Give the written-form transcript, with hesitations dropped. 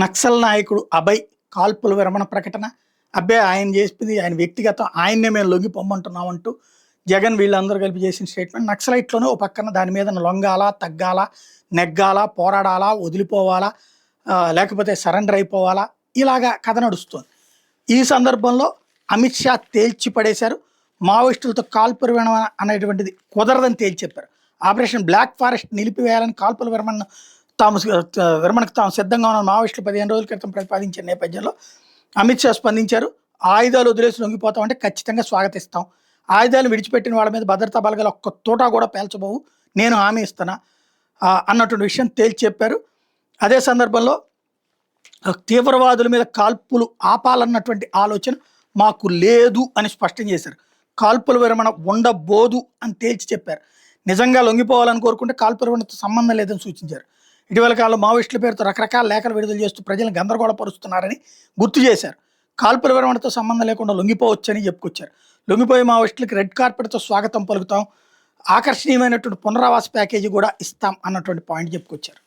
నక్సల్ నాయకుడు అభయ్ కాల్పుల విరమణ ప్రకటన. అబ్బాయి ఆయన చేసింది ఆయన వ్యక్తిగతం, ఆయన్నే మేము లొంగిపోమ్మంటున్నాం అంటూ జగన్ వీళ్ళందరూ కలిపి చేసిన స్టేట్మెంట్. నక్సలైట్లోనే ఓ పక్కన దాని మీద లొంగాలా, తగ్గాలా, నెగ్గాలా, పోరాడాలా, వదిలిపోవాలా, లేకపోతే సరెండర్ అయిపోవాలా, ఇలాగా కథ నడుస్తుంది. ఈ సందర్భంలో అమిత్ షా తేల్చి పడేశారు. మావోయిస్టులతో కాల్పుల విరమణ అనేటువంటిది కుదరదని తేల్చి చెప్పారు. ఆపరేషన్ బ్లాక్ ఫారెస్ట్ నిలిపివేయాలని కాల్పుల విరమణకు తాము సిద్ధంగా ఉన్న మావోయిస్టులు 15 రోజుల క్రితం ప్రతిపాదించిన నేపథ్యంలో అమిత్ షా స్పందించారు. ఆయుధాలు వదిలేసి లొంగిపోతామంటే ఖచ్చితంగా స్వాగతిస్తాం. ఆయుధాలు విడిచిపెట్టిన వాళ్ళ మీద భద్రతా బలగాలు ఒక్క తోటా కూడా పేల్చబోవు, నేను హామీ ఇస్తున్నా అన్నటువంటి విషయం తేల్చి చెప్పారు. అదే సందర్భంలో తీవ్రవాదుల మీద కాల్పులు ఆపాలన్నటువంటి ఆలోచన మాకు లేదు అని స్పష్టం చేశారు. కాల్పుల విరమణ ఉండబోదు అని తేల్చి చెప్పారు. నిజంగా లొంగిపోవాలని కోరుకుంటే కాల్పుల విరమణతో సంబంధం లేదని సూచించారు. ఇటీవల కాలంలో మావోయిస్టుల పేరుతో రకరకాల లేఖలు విడుదల చేస్తూ ప్రజలను గందరగోళపరుస్తున్నారని గుర్తు చేశారు. కాల్పుల విరమణతో సంబంధం లేకుండా లొంగిపోవచ్చని చెప్పుకొచ్చారు. లొంగిపోయే మావోయిస్టులకి రెడ్ కార్పెట్తో స్వాగతం పలుకుతాం, ఆకర్షణీయమైనటువంటి పునరావాస ప్యాకేజీ కూడా ఇస్తాం అన్నటువంటి పాయింట్ చెప్పుకొచ్చారు.